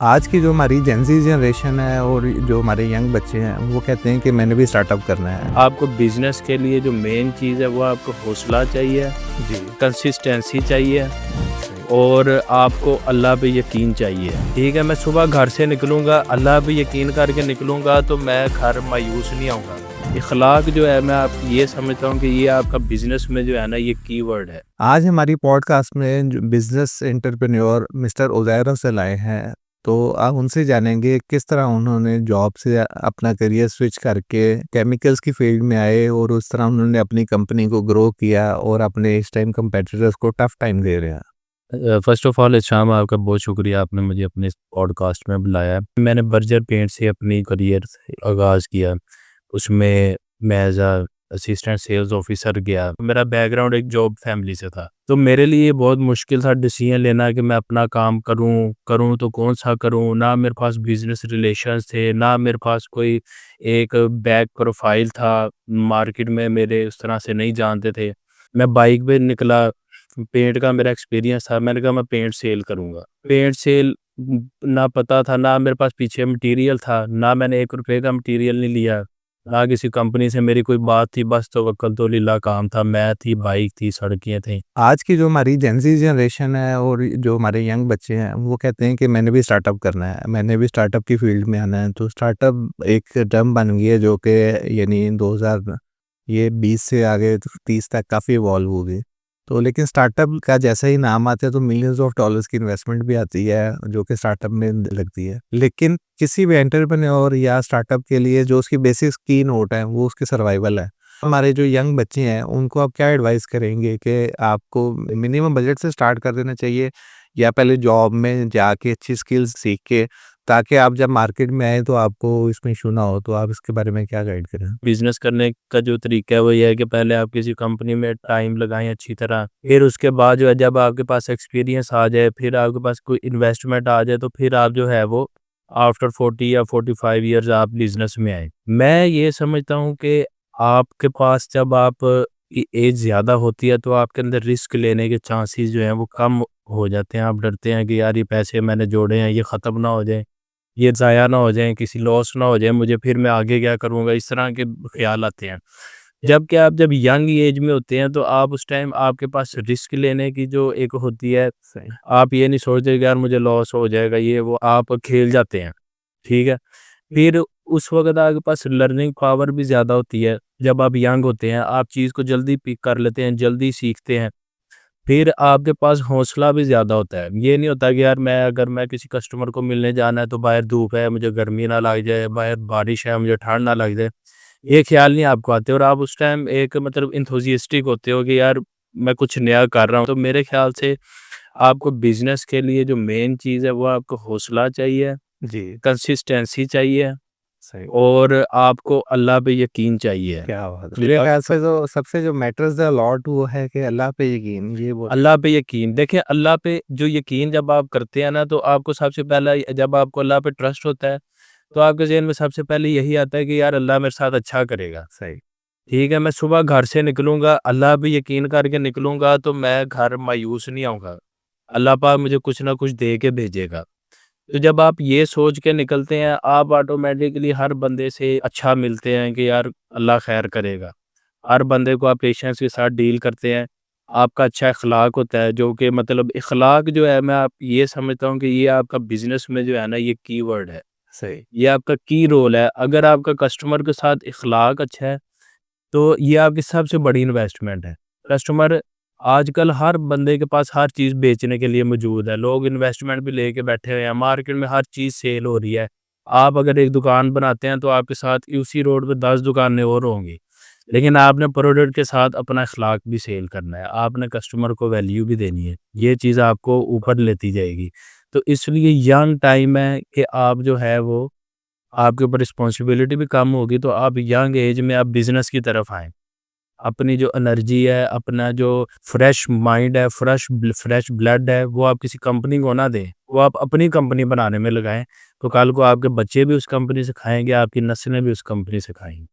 आज की जो हमारी जेनज़ी जनरेशन है और जो हमारे यंग बच्चे हैं, वो कहते हैं कि मैंने भी स्टार्टअप करना है। आपको बिज़नेस के लिए जो मेन चीज़ है वो आपको हौसला चाहिए, जी, कंसिस्टेंसी चाहिए सही। और आपको अल्लाह पे यकीन चाहिए। ठीक है, मैं सुबह घर से निकलूँगा, अल्लाह पे यकीन करके निकलूँगा तो मैं घर मायूस नहीं आऊँगा। इखलाक जो है मैं आप ये समझता हूँ कि ये आपका बिज़नेस में जो है ना ये कीवर्ड है। आज हमारी पॉडकास्ट में जो business entrepreneur mister Uzair Afzal आए हैं, तो आप उनसे जानेंगे किस तरह उन्होंने जॉब से अपना करियर स्विच करके केमिकल्स की फ़ील्ड में आए और उस तरह उन्होंने अपनी कंपनी को ग्रो किया और अपने इस टाइम कॉम्पिटिटर्स को टफ़ टाइम दे रहे हैं। फ़र्स्ट ऑफ़ ऑल इरशाम आपका बहुत शुक्रिया आपने मुझे अपने इस पॉडकास्ट में बुलाया है। मैंने बर्जर पेंट से अपनी करियर आगाज़ किया। उसमें मैं as a assistant sales officer गया। मेरा बैकग्राउंड एक जॉब फैमिली से था। तो मेरे लिए बहुत मुश्किल था डिसीज़न लेना कि मैं अपना काम करूँ तो कौन-सा करूँ? ना मेरे पास बिज़नेस रिलेशंस थे, ना मेरे पास कोई एक बैक प्रोफ़ाइल था। मार्केट में मेरे उस तरह से नहीं जानते थे। मैं बाइक पे निकला, पेंट का मेरा एक्सपीरियंस था, मैंने कहा मैं पेंट सेल करूँगा। पेंट सेल ना पता था, ना मेरे पास पीछे मटीरियल था, ना मैंने ₹1 का मटीरियल नहीं लिया, ना किसी कंपनी से मेरी कोई बात थी, बस तवक्कल तो लिल्लाह काम था, मैं थी, बाइक थी, सड़कें थीं। आज की जो हमारी जेनज़ी जनरेशन है और जो हमारे यंग बच्चे हैं, वो कहते हैं कि मैंने भी स्टार्टअप करना है, मैंने भी स्टार्टअप की फ़ील्ड में आना है। तो स्टार्टअप एक टर्म बन गई है जो कि यानी 2000 ये 20 से आगे 30 तक काफ़ी इवॉल्व हो गई। तो लेकिन स्टार्टअप का जैसा ही नाम आता है तो मिलियंस ऑफ डॉलर्स की इन्वेस्टमेंट भी आती है, जो कि स्टार्टअप में लगती है। लेकिन किसी भी एंटरप्रेन्योर या स्टार्टअप के लिए जो उसकी बेसिक की नोट है, वो उसकी सर्वाइवल है। हमारे जो यंग बच्चे हैं, उनको आप क्या एडवाइस करेंगे कि आपको मिनिमम बजट से स्टार्ट कर देना चाहिए या पहले जॉब में जाके अच्छी स्किल्स सीख के ताकि आप जब मार्केट में आए तो आपको इसमें इश्यू ना हो, तो आप इसके बारे में क्या गाइड करें? बिज़नेस करने का जो तरीका है वो ये है कि पहले आप किसी कंपनी में टाइम लगाएँ अच्छी तरह, फिर उसके बाद जो है जब आपके पास एक्सपीरियंस आ जाए, फिर आपके पास कोई इन्वेस्टमेंट आ जाए, तो फिर आप जो है वो आफ्टर 40 या 45 इयर्स आप बिज़नेस में आएँ। मैं ये समझता हूँ कि आपके पास जब आप की एज ज़्यादा होती है तो आपके अंदर रिस्क लेने के चांसेस जो हैं वो कम हो जाते हैं। आप डरते हैं कि यार ये पैसे मैंने जोड़े हैं ये ख़त्म ना हो जाएँ। ये ज़ाया ना हो जाएँ, किसी लॉस ना हो जाए मुझे, फिर मैं आगे क्या करूँगा? इस तरह के ख़्याल आते हैं। जबकि आप जब यंग एज में होते हैं तो आप उस टाइम आपके पास रिस्क लेने की जो एक होती है, सही। आप ये नहीं सोचते कि यार मुझे लॉस हो जाएगा ये वो, आप खेल जाते हैं, ठीक है? फिर उस वक़्त आपके पास लर्निंग पावर भी ज़्यादा होती है। जब आप यंग होते हैं, आप चीज़ को जल्दी पिक कर लेते हैं, जल्दी सीखते हैं। फिर आपके पास हौसला भी ज़्यादा होता है। ये नहीं होता कि यार अगर मैं किसी कस्टमर को मिलने जाना है तो बाहर धूप है, मुझे गर्मी ना लग जाए, बाहर बारिश है, मुझे ठंड ना लग जाए। ये ख़्याल नहीं आपको आते और आप उस टाइम एक मतलब एंथुसियास्टिक होते हो कि यार मैं कुछ नया कर रहा हूँ। तो मेरे ख़्याल से आपको बिज़नेस के लिए जो मेन चीज़ है वो आपको हौसला चाहिए, जी, कंसिस्टेंसी चाहिए सही। और आपको अल्लाह पे यकीन चाहिए। क्या बात है! मेरे ख़्याल से जो सबसे जो मैटर्स द लॉट वो है कि अल्लाह पे यकीन, ये बहुत अल्लाह पे यकीन। देखिए अल्लाह पे जो यकीन जब आप करते हैं ना तो आपको सबसे पहला जब आपको अल्लाह पे ट्रस्ट होता है, तो आपके ज़हन में सबसे पहले यही आता है कि यार अल्लाह मेरे साथ अच्छा करेगा। सही। ठीक है, मैं सुबह घर से निकलूँगा, अल्लाह पे यकीन करके निकलूँगा तो मैं घर मायूस नहीं आऊँगा। अल्लाह पाक मुझे कुछ ना कुछ दे के भेजेगा। तो जब आप ये सोच के निकलते हैं, आप ऑटोमैटिकली हर बंदे से अच्छा मिलते हैं कि यार अल्लाह खैर करेगा। हर बंदे को आप पेशेंस के साथ डील करते हैं। आपका अच्छा इखलाक होता है जो कि मतलब इखलाक जो है मैं आप ये समझता हूँ कि ये आपका बिज़नेस में जो है ना ये कीवर्ड है। सही। ये आपका की रोल है। अगर आपका कस्टमर के साथ इखलाक अच्छा है, तो ये आपकी सबसे बड़ी इन्वेस्टमेंट है। कस्टमर आजकल हर बंदे के पास हर चीज़ बेचने के लिए मौजूद है। लोग इन्वेस्टमेंट भी लेके बैठे हुए हैं। मार्केट में हर चीज़ सेल हो रही है। आप अगर एक दुकान बनाते हैं तो आपके साथ उसी रोड पे 10 दुकानें और होंगी। लेकिन आपने प्रोडक्ट के साथ अपना अखलाक भी सेल करना है। आपने कस्टमर को वैल्यू भी देनी है। ये चीज़ आपको ऊपर लेती जाएगी। तो इसलिए यंग टाइम है कि आप जो है वो आपके ऊपर रिस्पॉन्सिबिलिटी भी कम होगी तो आप यंग एज में आप बिज़नेस की तरफ आएँ। अपनी जो एनर्जी है, अपना जो फ्रेश माइंड है, फ्रेश ब्लड है, वो आप किसी कंपनी को ना दें। वो आप अपनी कंपनी बनाने में लगाएँ। तो कल को आपके बच्चे भी उस कंपनी से खाएँगे, आपकी नस्लें भी उस कंपनी से खाएँगी।